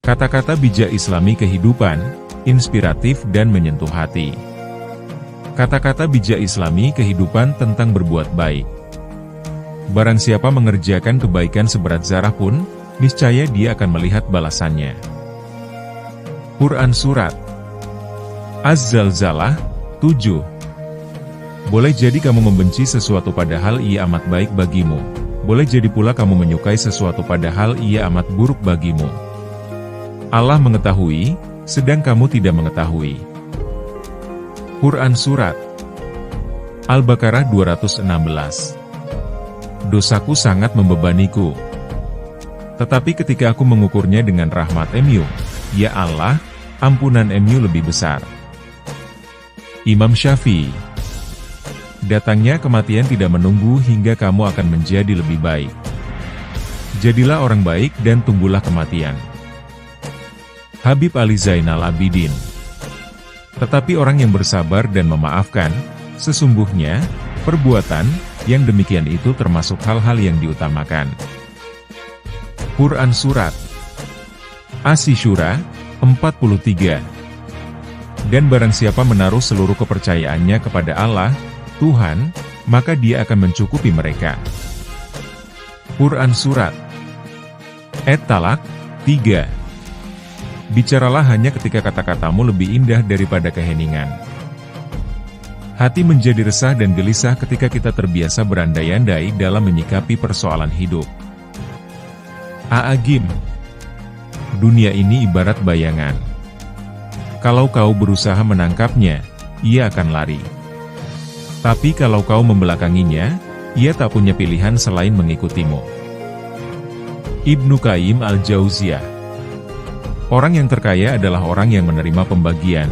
Kata-kata bijak Islami kehidupan, inspiratif dan menyentuh hati. Kata-kata bijak Islami kehidupan tentang berbuat baik. Barang siapa mengerjakan kebaikan seberat zarah pun, niscaya dia akan melihat balasannya. Quran Surat Az-Zalzalah 7. Boleh jadi kamu membenci sesuatu padahal ia amat baik bagimu. Boleh jadi pula kamu menyukai sesuatu padahal ia amat buruk bagimu. Allah mengetahui, sedang kamu tidak mengetahui. Quran Surat Al-Baqarah 216. Dosaku sangat membebaniku. Tetapi ketika aku mengukurnya dengan rahmat-Mu, ya Allah, ampunan Mu lebih besar. Imam Syafi'i. Datangnya kematian tidak menunggu hingga kamu akan menjadi lebih baik. Jadilah orang baik dan tunggulah kematian. Habib Ali Zainal Abidin. Tetapi orang yang bersabar dan memaafkan, sesungguhnya, perbuatan yang demikian itu termasuk hal-hal yang diutamakan. Quran Surat Asy-Syura 43. Dan barang siapa menaruh seluruh kepercayaannya kepada Allah, Tuhan, maka dia akan mencukupi mereka. Quran Surat At-Talaq 3. Bicaralah hanya ketika kata-katamu lebih indah daripada keheningan. Hati menjadi resah dan gelisah ketika kita terbiasa berandai-andai dalam menyikapi persoalan hidup. A'agim. Dunia ini ibarat bayangan. Kalau kau berusaha menangkapnya, ia akan lari. Tapi kalau kau membelakanginya, ia tak punya pilihan selain mengikutimu. Ibnu Qayyim Al-Jauziyah. Orang yang terkaya adalah orang yang menerima pembagian,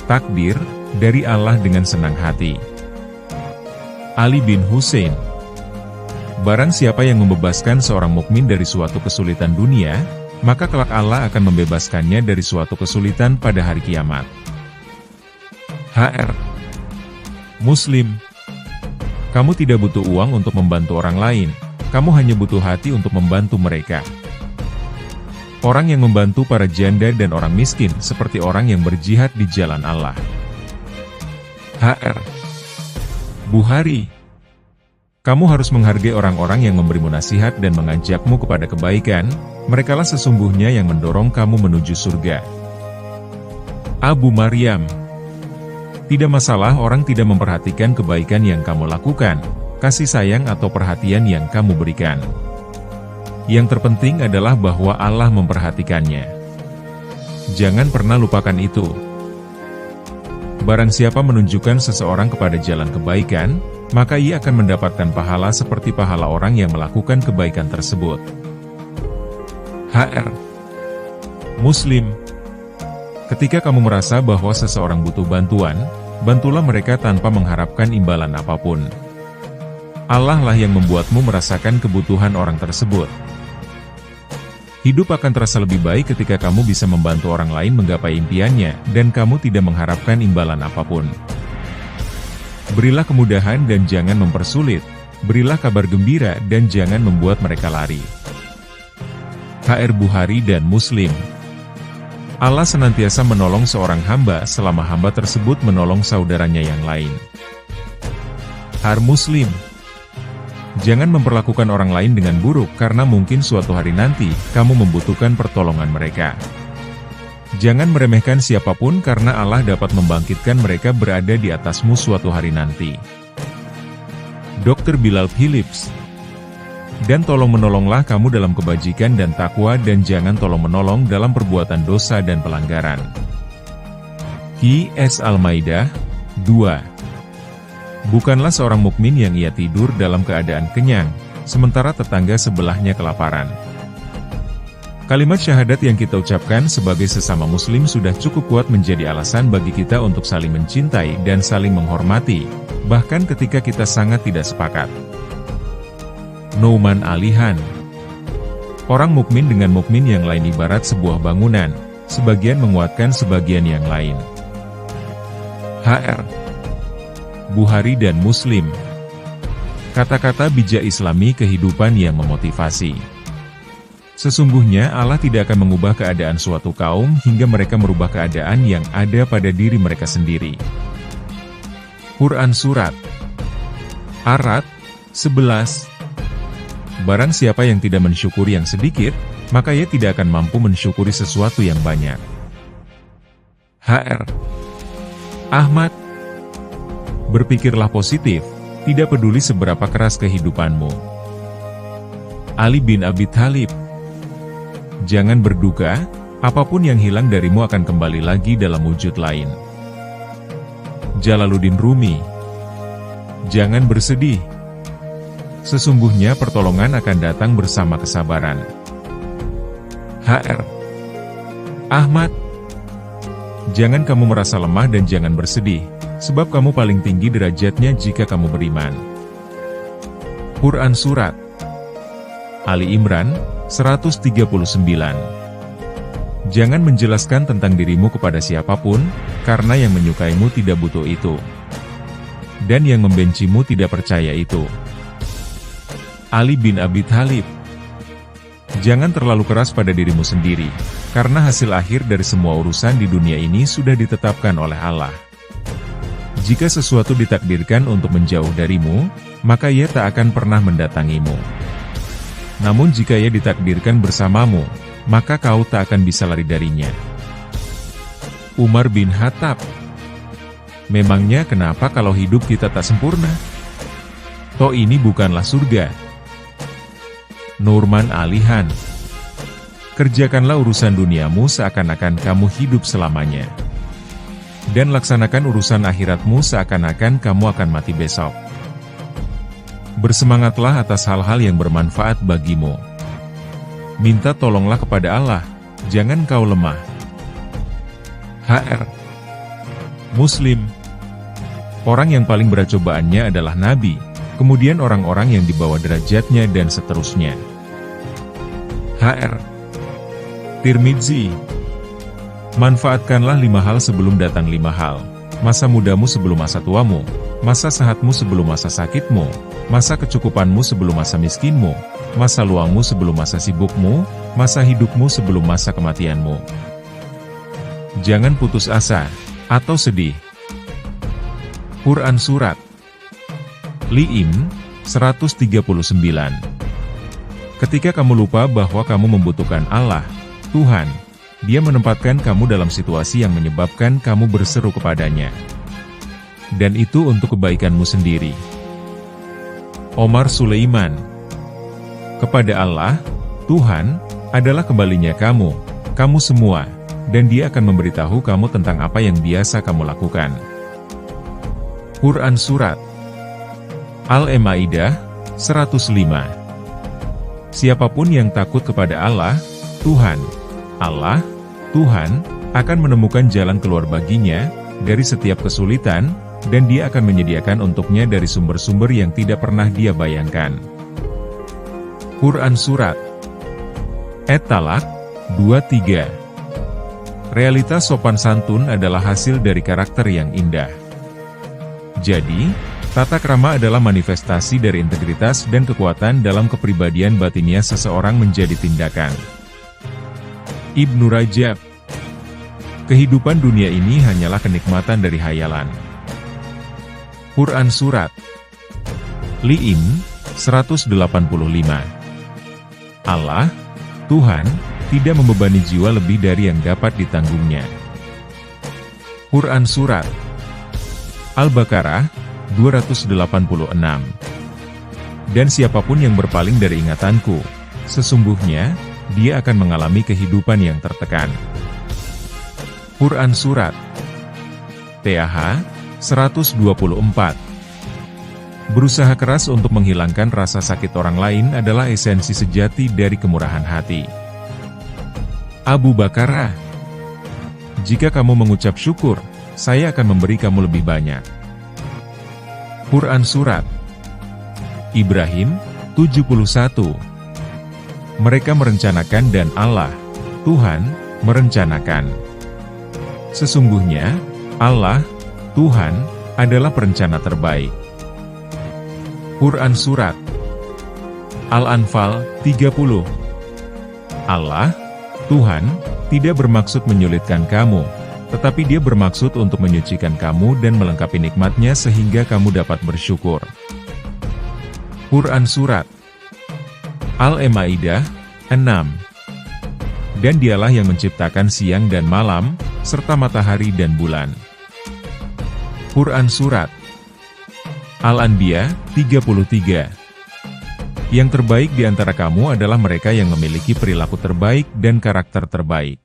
takdir, dari Allah dengan senang hati. Ali bin Husain. Barang siapa yang membebaskan seorang mukmin dari suatu kesulitan dunia, maka kelak Allah akan membebaskannya dari suatu kesulitan pada hari kiamat. HR. Muslim. Kamu tidak butuh uang untuk membantu orang lain, kamu hanya butuh hati untuk membantu mereka. Orang yang membantu para janda dan orang miskin seperti orang yang berjihad di jalan Allah. HR. Bukhari. Kamu harus menghargai orang-orang yang memberimu nasihat dan mengajakmu kepada kebaikan, merekalah sesungguhnya yang mendorong kamu menuju surga. Abu Maryam. Tidak masalah orang tidak memperhatikan kebaikan yang kamu lakukan, kasih sayang atau perhatian yang kamu berikan. Yang terpenting adalah bahwa Allah memperhatikannya. Jangan pernah lupakan itu. Barang siapa menunjukkan seseorang kepada jalan kebaikan, maka ia akan mendapatkan pahala seperti pahala orang yang melakukan kebaikan tersebut. HR. Muslim. Ketika kamu merasa bahwa seseorang butuh bantuan, bantulah mereka tanpa mengharapkan imbalan apapun. Allah lah yang membuatmu merasakan kebutuhan orang tersebut. Hidup akan terasa lebih baik ketika kamu bisa membantu orang lain menggapai impiannya, dan kamu tidak mengharapkan imbalan apapun. Berilah kemudahan dan jangan mempersulit, berilah kabar gembira dan jangan membuat mereka lari. HR Bukhari dan Muslim. Allah senantiasa menolong seorang hamba selama hamba tersebut menolong saudaranya yang lain. HR Muslim. Jangan memperlakukan orang lain dengan buruk karena mungkin suatu hari nanti, kamu membutuhkan pertolongan mereka. Jangan meremehkan siapapun karena Allah dapat membangkitkan mereka berada di atasmu suatu hari nanti. Dr. Bilal Philips. Dan tolong-menolonglah kamu dalam kebajikan dan takwa dan jangan tolong-menolong dalam perbuatan dosa dan pelanggaran. Qs Al-Maidah 2. Bukanlah seorang mukmin yang ia tidur dalam keadaan kenyang, sementara tetangga sebelahnya kelaparan. Kalimat syahadat yang kita ucapkan sebagai sesama muslim sudah cukup kuat menjadi alasan bagi kita untuk saling mencintai dan saling menghormati, bahkan ketika kita sangat tidak sepakat. Nouman Alihan. Orang mukmin dengan mukmin yang lain ibarat sebuah bangunan, sebagian menguatkan sebagian yang lain. HR. Bukhari dan Muslim. Kata-kata bijak Islami kehidupan yang memotivasi. Sesungguhnya Allah tidak akan mengubah keadaan suatu kaum hingga mereka merubah keadaan yang ada pada diri mereka sendiri. Quran Surat Ar-Ra'd 11. Barang siapa yang tidak mensyukuri yang sedikit, maka ia tidak akan mampu mensyukuri sesuatu yang banyak. Hr. Ahmad. Berpikirlah positif, tidak peduli seberapa keras kehidupanmu. Ali bin Abi Thalib. Jangan berduka, apapun yang hilang darimu akan kembali lagi dalam wujud lain. Jalaluddin Rumi. Jangan bersedih. Sesungguhnya pertolongan akan datang bersama kesabaran. Hr. Ahmad. Jangan kamu merasa lemah dan jangan bersedih, sebab kamu paling tinggi derajatnya jika kamu beriman. Quran Surat Ali Imran 139. Jangan menjelaskan tentang dirimu kepada siapapun, karena yang menyukaimu tidak butuh itu. Dan yang membencimu tidak percaya itu. Ali bin Abi Thalib. Jangan terlalu keras pada dirimu sendiri, karena hasil akhir dari semua urusan di dunia ini sudah ditetapkan oleh Allah. Jika sesuatu ditakdirkan untuk menjauh darimu, maka ia tak akan pernah mendatangimu. Namun jika ia ditakdirkan bersamamu, maka kau tak akan bisa lari darinya. Umar bin Khattab. Memangnya kenapa kalau hidup kita tak sempurna? Toh ini bukanlah surga. Nurman Alihan. Kerjakanlah urusan duniamu seakan-akan kamu hidup selamanya. Dan laksanakan urusan akhiratmu seakan-akan kamu akan mati besok. Bersemangatlah atas hal-hal yang bermanfaat bagimu. Minta tolonglah kepada Allah, jangan kau lemah. Hr. Muslim. Orang yang paling berat cobaannya adalah Nabi, kemudian orang-orang yang dibawa derajatnya dan seterusnya. Hr. Tirmidzi. Manfaatkanlah 5 hal sebelum datang 5 hal. Masa mudamu sebelum masa tuamu, masa sehatmu sebelum masa sakitmu, masa kecukupanmu sebelum masa miskinmu, masa luangmu sebelum masa sibukmu, masa hidupmu sebelum masa kematianmu. Jangan putus asa, atau sedih. Quran Surat Li-Im 139. Ketika kamu lupa bahwa kamu membutuhkan Allah, Tuhan, Dia menempatkan kamu dalam situasi yang menyebabkan kamu berseru kepadanya. Dan itu untuk kebaikanmu sendiri. Omar Sulaiman. Kepada Allah, Tuhan, adalah kembalinya kamu semua, dan Dia akan memberitahu kamu tentang apa yang biasa kamu lakukan. Quran Surat Al-Maidah 105. Siapapun yang takut kepada Allah, Tuhan, akan menemukan jalan keluar baginya, dari setiap kesulitan, dan Dia akan menyediakan untuknya dari sumber-sumber yang tidak pernah dia bayangkan. Quran Surat At-Talaq 23. Realitas sopan santun adalah hasil dari karakter yang indah. Jadi, tata krama adalah manifestasi dari integritas dan kekuatan dalam kepribadian batinnya seseorang menjadi tindakan. Ibnu Rajab. Kehidupan dunia ini hanyalah kenikmatan dari hayalan. Quran Surat Li-Im 185. Allah, Tuhan, tidak membebani jiwa lebih dari yang dapat ditanggungnya. Quran Surat Al-Baqarah 286. Dan siapapun yang berpaling dari ingatanku, sesungguhnya, dia akan mengalami kehidupan yang tertekan. Quran Surat TAH 124. Berusaha keras untuk menghilangkan rasa sakit orang lain adalah esensi sejati dari kemurahan hati. Abu Bakar. Jika kamu mengucap syukur, saya akan memberi kamu lebih banyak. Quran Surat Ibrahim 71. Mereka merencanakan dan Allah, Tuhan, merencanakan. Sesungguhnya, Allah, Tuhan, adalah perencana terbaik. Quran Surat Al-Anfal 30. Allah, Tuhan, tidak bermaksud menyulitkan kamu, tetapi Dia bermaksud untuk menyucikan kamu dan melengkapi nikmat-Nya sehingga kamu dapat bersyukur. Quran Surat Al-Maidah 6. Dan Dialah yang menciptakan siang dan malam, serta matahari dan bulan. Quran Surat Al-Anbiya 33. Yang terbaik di antara kamu adalah mereka yang memiliki perilaku terbaik dan karakter terbaik.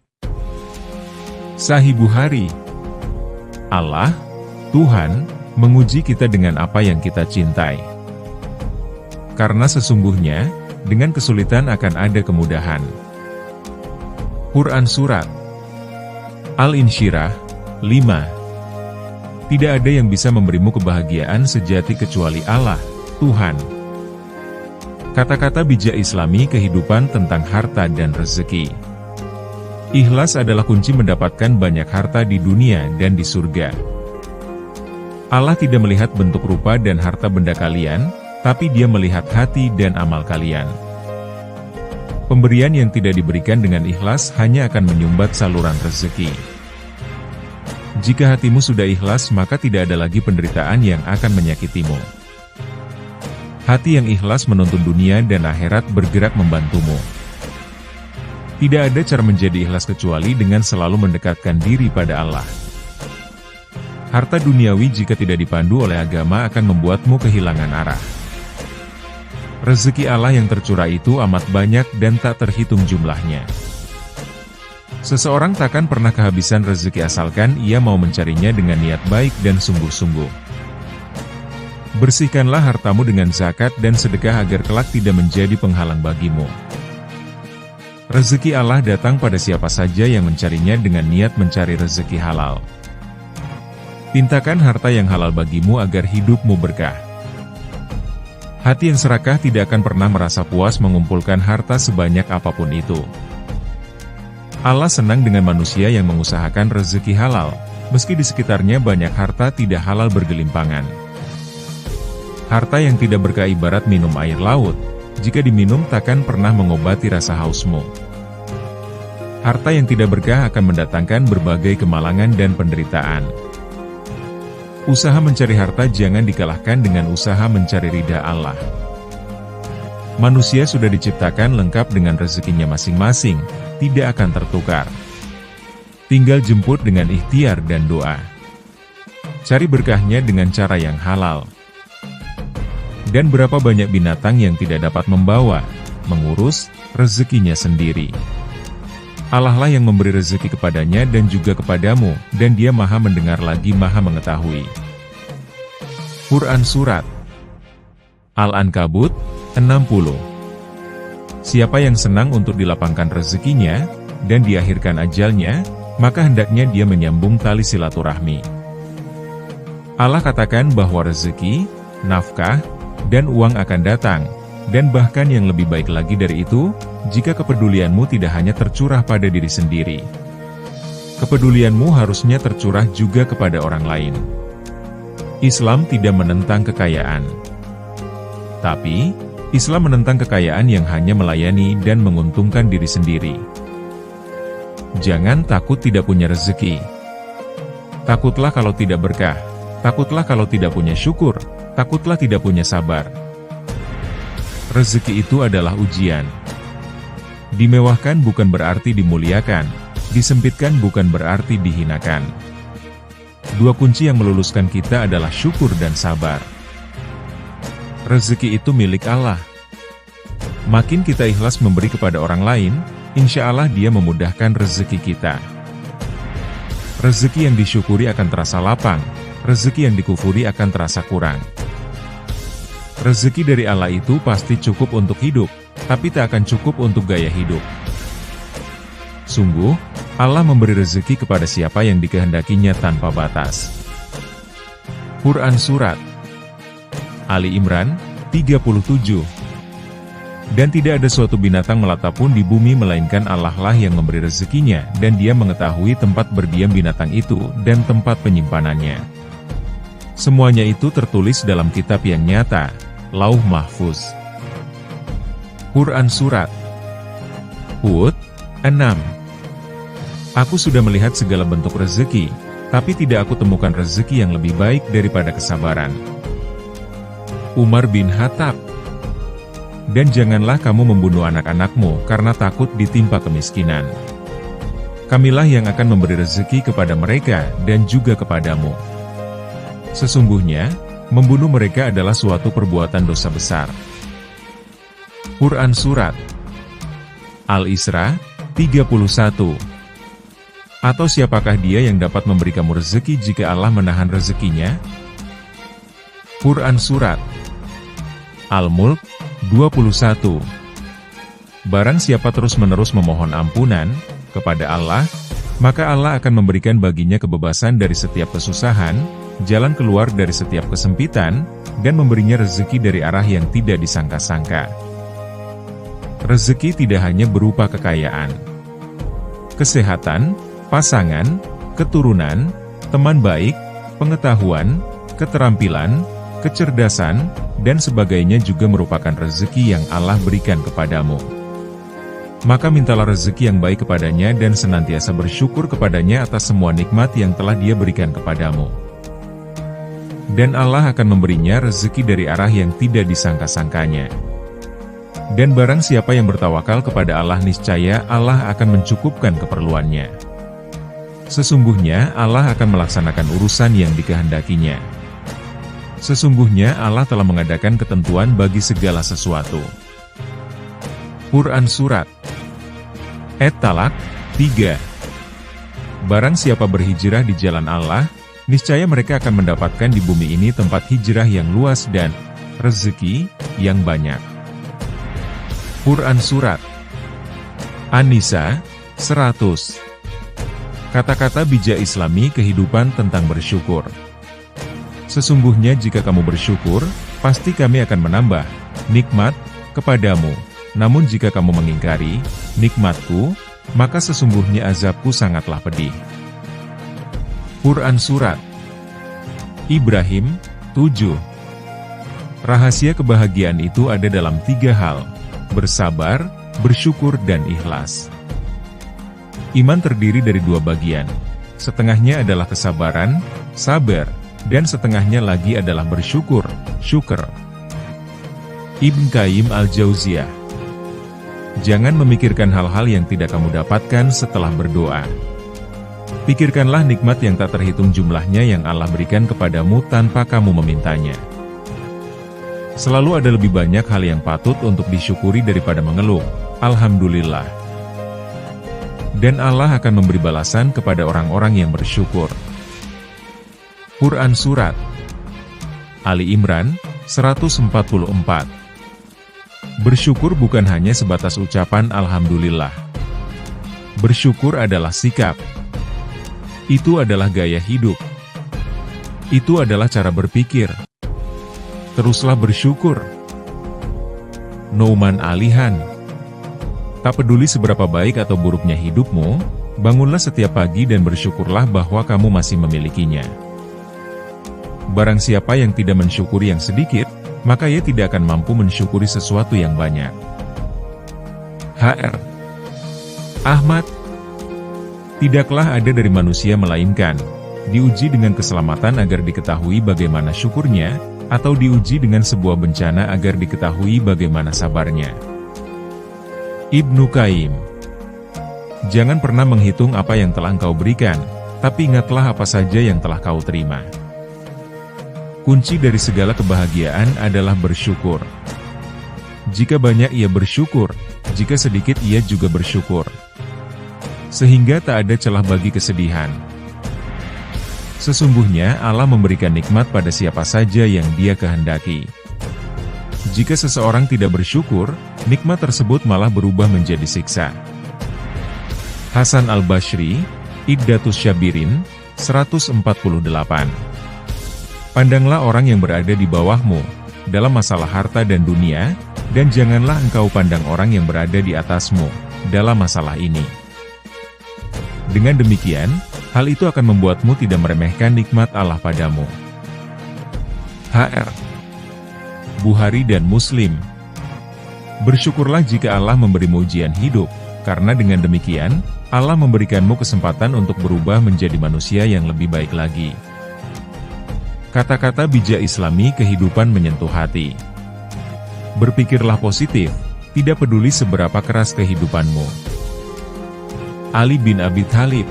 Sahih Bukhari. Allah, Tuhan, menguji kita dengan apa yang kita cintai. Karena sesungguhnya, dengan kesulitan akan ada kemudahan. Quran Surat Al-Insyirah 5. Tidak ada yang bisa memberimu kebahagiaan sejati kecuali Allah, Tuhan. Kata-kata bijak Islami kehidupan tentang harta dan rezeki. Ikhlas adalah kunci mendapatkan banyak harta di dunia dan di surga. Allah tidak melihat bentuk rupa dan harta benda kalian, tapi Dia melihat hati dan amal kalian. Pemberian yang tidak diberikan dengan ikhlas hanya akan menyumbat saluran rezeki. Jika hatimu sudah ikhlas, maka tidak ada lagi penderitaan yang akan menyakitimu. Hati yang ikhlas menuntun dunia dan akhirat bergerak membantumu. Tidak ada cara menjadi ikhlas kecuali dengan selalu mendekatkan diri pada Allah. Harta duniawi jika tidak dipandu oleh agama akan membuatmu kehilangan arah. Rezeki Allah yang tercurah itu amat banyak dan tak terhitung jumlahnya. Seseorang takkan pernah kehabisan rezeki asalkan ia mau mencarinya dengan niat baik dan sungguh-sungguh. Bersihkanlah hartamu dengan zakat dan sedekah agar kelak tidak menjadi penghalang bagimu. Rezeki Allah datang pada siapa saja yang mencarinya dengan niat mencari rezeki halal. Pintakan harta yang halal bagimu agar hidupmu berkah. Hati yang serakah tidak akan pernah merasa puas mengumpulkan harta sebanyak apapun itu. Allah senang dengan manusia yang mengusahakan rezeki halal, meski di sekitarnya banyak harta tidak halal bergelimpangan. Harta yang tidak berkah ibarat minum air laut, jika diminum takkan pernah mengobati rasa hausmu. Harta yang tidak berkah akan mendatangkan berbagai kemalangan dan penderitaan. Usaha mencari harta jangan dikalahkan dengan usaha mencari ridha Allah. Manusia sudah diciptakan lengkap dengan rezekinya masing-masing, tidak akan tertukar. Tinggal jemput dengan ikhtiar dan doa. Cari berkahnya dengan cara yang halal. Dan berapa banyak binatang yang tidak dapat membawa, mengurus, rezekinya sendiri. Allah lah yang memberi rezeki kepadanya dan juga kepadamu, dan Dia Maha mendengar lagi Maha mengetahui. Quran Surat Al-Ankabut 60. Siapa yang senang untuk dilapangkan rezekinya, dan diakhirkan ajalnya, maka hendaknya dia menyambung tali silaturahmi. Allah katakan bahwa rezeki, nafkah, dan uang akan datang, dan bahkan yang lebih baik lagi dari itu, jika kepedulianmu tidak hanya tercurah pada diri sendiri. Kepedulianmu harusnya tercurah juga kepada orang lain. Islam tidak menentang kekayaan. Tapi, Islam menentang kekayaan yang hanya melayani dan menguntungkan diri sendiri. Jangan takut tidak punya rezeki. Takutlah kalau tidak berkah. Takutlah kalau tidak punya syukur. Takutlah tidak punya sabar. Rezeki itu adalah ujian. Dimewahkan bukan berarti dimuliakan, disempitkan bukan berarti dihinakan. Dua kunci yang meluluskan kita adalah syukur dan sabar. Rezeki itu milik Allah. Makin kita ikhlas memberi kepada orang lain, insya Allah Dia memudahkan rezeki kita. Rezeki yang disyukuri akan terasa lapang, rezeki yang dikufuri akan terasa kurang. Rezeki dari Allah itu pasti cukup untuk hidup, tapi tak akan cukup untuk gaya hidup. Sungguh, Allah memberi rezeki kepada siapa yang dikehendakinya tanpa batas. Quran Surat Ali Imran 37. Dan tidak ada suatu binatang melata pun di bumi melainkan Allah lah yang memberi rezekinya, dan Dia mengetahui tempat berdiam binatang itu dan tempat penyimpanannya. Semuanya itu tertulis dalam kitab yang nyata, Lauh Mahfuz. Quran Surat Hud 6. Aku sudah melihat segala bentuk rezeki, tapi tidak aku temukan rezeki yang lebih baik daripada kesabaran. Umar bin Khattab. Dan janganlah kamu membunuh anak-anakmu karena takut ditimpa kemiskinan. Kamilah yang akan memberi rezeki kepada mereka dan juga kepadamu. Sesungguhnya, membunuh mereka adalah suatu perbuatan dosa besar. Quran Surat Al-Isra 31. Atau siapakah dia yang dapat memberi kamu rezeki jika Allah menahan rezekinya? Quran Surat Al-Mulk 21. Barang siapa terus-menerus memohon ampunan kepada Allah, maka Allah akan memberikan baginya kebebasan dari setiap kesusahan, jalan keluar dari setiap kesempitan, dan memberinya rezeki dari arah yang tidak disangka-sangka. Rezeki tidak hanya berupa kekayaan, kesehatan, pasangan, keturunan, teman baik, pengetahuan, keterampilan, kecerdasan, dan sebagainya juga merupakan rezeki yang Allah berikan kepadamu. Maka mintalah rezeki yang baik kepadanya dan senantiasa bersyukur kepadanya atas semua nikmat yang telah Dia berikan kepadamu. Dan Allah akan memberinya rezeki dari arah yang tidak disangka-sangkanya. Dan barang siapa yang bertawakal kepada Allah, niscaya Allah akan mencukupkan keperluannya. Sesungguhnya Allah akan melaksanakan urusan yang dikehendakinya. Sesungguhnya Allah telah mengadakan ketentuan bagi segala sesuatu. Quran Surat At-Talaq 3. Barang siapa berhijrah di jalan Allah, niscaya mereka akan mendapatkan di bumi ini tempat hijrah yang luas dan rezeki yang banyak. Quran Surat An-Nisa 100. Kata-kata bijak Islami kehidupan tentang bersyukur. Sesungguhnya jika kamu bersyukur, pasti kami akan menambah nikmat kepadamu. Namun jika kamu mengingkari nikmatku, maka sesungguhnya azabku sangatlah pedih. Quran Surat Ibrahim 7. Rahasia kebahagiaan itu ada dalam 3 hal: bersabar, bersyukur, dan ikhlas. Iman terdiri dari 2 bagian. Setengahnya adalah kesabaran, sabar, dan setengahnya lagi adalah bersyukur, syukur. Ibn Qayyim Al-Jauziyah. Jangan memikirkan hal-hal yang tidak kamu dapatkan setelah berdoa. Pikirkanlah nikmat yang tak terhitung jumlahnya yang Allah berikan kepadamu tanpa kamu memintanya. Selalu ada lebih banyak hal yang patut untuk disyukuri daripada mengeluh, Alhamdulillah. Dan Allah akan memberi balasan kepada orang-orang yang bersyukur. Quran Surat Ali Imran 144. Bersyukur bukan hanya sebatas ucapan Alhamdulillah. Bersyukur adalah sikap. Itu adalah gaya hidup. Itu adalah cara berpikir. Teruslah bersyukur. Nouman Alihan. Tak peduli seberapa baik atau buruknya hidupmu, bangunlah setiap pagi dan bersyukurlah bahwa kamu masih memilikinya. Barang siapa yang tidak mensyukuri yang sedikit, maka ia tidak akan mampu mensyukuri sesuatu yang banyak. Hr. Ahmad. Tidaklah ada dari manusia melainkan diuji dengan keselamatan agar diketahui bagaimana syukurnya, atau diuji dengan sebuah bencana agar diketahui bagaimana sabarnya. Ibnu Qayyim. Jangan pernah menghitung apa yang telah engkau berikan, tapi ingatlah apa saja yang telah kau terima. Kunci dari segala kebahagiaan adalah bersyukur. Jika banyak ia bersyukur, jika sedikit ia juga bersyukur. Sehingga tak ada celah bagi kesedihan. Sesungguhnya Allah memberikan nikmat pada siapa saja yang Dia kehendaki. Jika seseorang tidak bersyukur, nikmat tersebut malah berubah menjadi siksa. Hasan Al-Basri, Iddatus Syabirin, 148. Pandanglah orang yang berada di bawahmu, dalam masalah harta dan dunia, dan janganlah engkau pandang orang yang berada di atasmu, dalam masalah ini. Dengan demikian, hal itu akan membuatmu tidak meremehkan nikmat Allah padamu. Hr. Bukhari dan Muslim. Bersyukurlah jika Allah memberimu ujian hidup, Karena dengan demikian, Allah memberikanmu kesempatan untuk berubah menjadi manusia yang lebih baik lagi. Kata-kata bijak Islami kehidupan menyentuh hati. Berpikirlah positif, tidak peduli seberapa keras kehidupanmu. Ali bin Abi Thalib.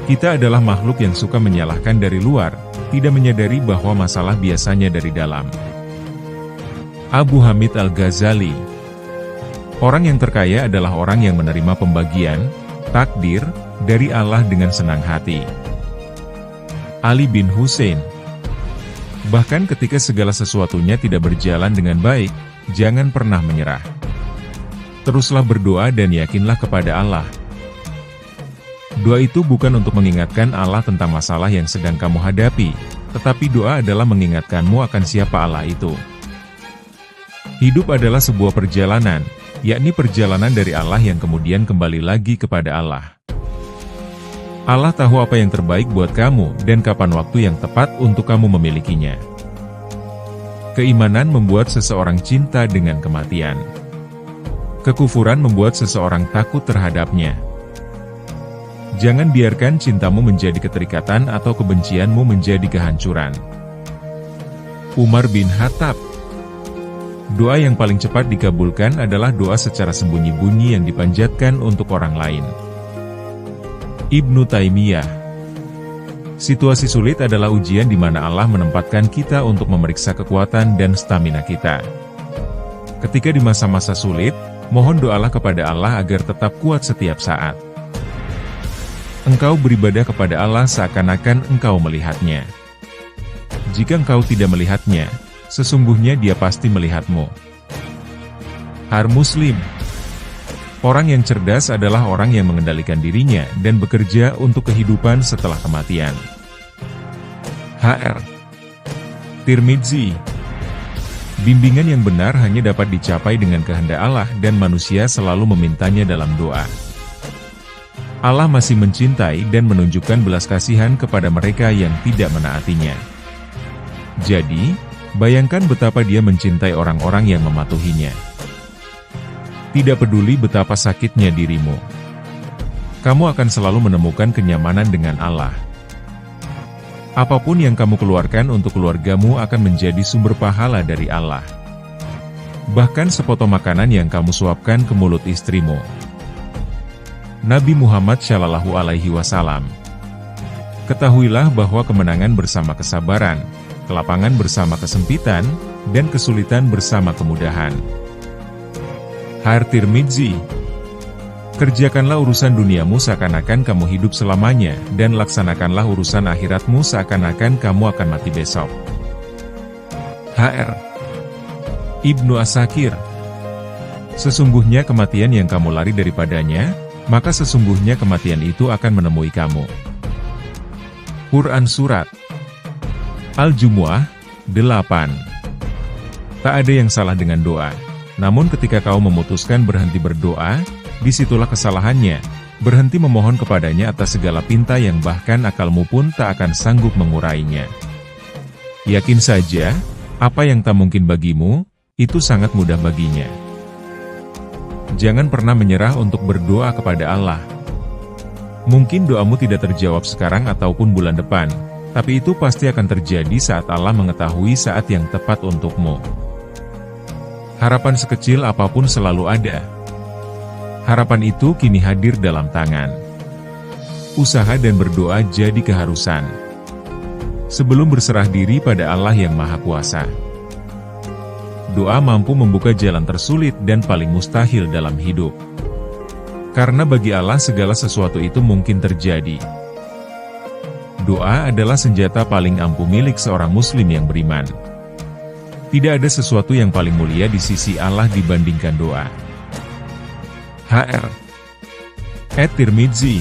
Kita adalah makhluk yang suka menyalahkan dari luar, tidak menyadari bahwa masalah biasanya dari dalam. Abu Hamid Al-Ghazali. Orang yang terkaya adalah orang yang menerima pembagian, takdir, dari Allah dengan senang hati. Ali bin Husain. Bahkan ketika segala sesuatunya tidak berjalan dengan baik, jangan pernah menyerah. Teruslah berdoa dan yakinlah kepada Allah. Doa itu bukan untuk mengingatkan Allah tentang masalah yang sedang kamu hadapi, tetapi doa adalah mengingatkanmu akan siapa Allah itu. Hidup adalah sebuah perjalanan, yakni perjalanan dari Allah yang kemudian kembali lagi kepada Allah. Allah tahu apa yang terbaik buat kamu dan kapan waktu yang tepat untuk kamu memilikinya. Keimanan membuat seseorang cinta dengan kematian. Kekufuran membuat seseorang takut terhadapnya. Jangan biarkan cintamu menjadi keterikatan atau kebencianmu menjadi kehancuran. Umar bin Khattab. Doa yang paling cepat dikabulkan adalah doa secara sembunyi-bunyi yang dipanjatkan untuk orang lain. Ibnu Taimiyah. Situasi sulit adalah ujian di mana Allah menempatkan kita untuk memeriksa kekuatan dan stamina kita. Ketika di masa-masa sulit, mohon doalah kepada Allah agar tetap kuat setiap saat. Engkau beribadah kepada Allah seakan-akan engkau melihatnya. Jika engkau tidak melihatnya, sesungguhnya Dia pasti melihatmu. Har Muslim. Orang yang cerdas adalah orang yang mengendalikan dirinya dan bekerja untuk kehidupan setelah kematian. Hr. Tirmidzi. Bimbingan yang benar hanya dapat dicapai dengan kehendak Allah dan manusia selalu memintanya dalam doa. Allah masih mencintai dan menunjukkan belas kasihan kepada mereka yang tidak menaatinya. Jadi, bayangkan betapa Dia mencintai orang-orang yang mematuhinya. Tidak peduli betapa sakitnya dirimu, kamu akan selalu menemukan kenyamanan dengan Allah. Apapun yang kamu keluarkan untuk keluargamu akan menjadi sumber pahala dari Allah. Bahkan sepotong makanan yang kamu suapkan ke mulut istrimu. Nabi Muhammad Shallallahu Alaihi Wasallam. Ketahuilah bahwa kemenangan bersama kesabaran, kelapangan bersama kesempitan, dan kesulitan bersama kemudahan. Har Tirmidzi. Kerjakanlah urusan duniamu seakan-akan kamu hidup selamanya, dan laksanakanlah urusan akhiratmu seakan-akan kamu akan mati besok. Hr. Ibnu Asakir. Sesungguhnya kematian yang kamu lari daripadanya, maka sesungguhnya kematian itu akan menemui kamu. Quran Surat Al-Jumu'ah 8. Tak ada yang salah dengan doa. Namun ketika kau memutuskan berhenti berdoa, disitulah kesalahannya, berhenti memohon kepadanya atas segala pinta yang bahkan akalmu pun tak akan sanggup mengurainya. Yakin saja, apa yang tak mungkin bagimu, itu sangat mudah baginya. Jangan pernah menyerah untuk berdoa kepada Allah. Mungkin doamu tidak terjawab sekarang ataupun bulan depan, tapi itu pasti akan terjadi saat Allah mengetahui saat yang tepat untukmu. Harapan sekecil apapun selalu ada. Harapan itu kini hadir dalam tangan. Usaha dan berdoa jadi keharusan. Sebelum berserah diri pada Allah yang Maha Kuasa. Doa mampu membuka jalan tersulit dan paling mustahil dalam hidup. Karena bagi Allah segala sesuatu itu mungkin terjadi. Doa adalah senjata paling ampuh milik seorang muslim yang beriman. Tidak ada sesuatu yang paling mulia di sisi Allah dibandingkan doa. Hr. Tirmidzi.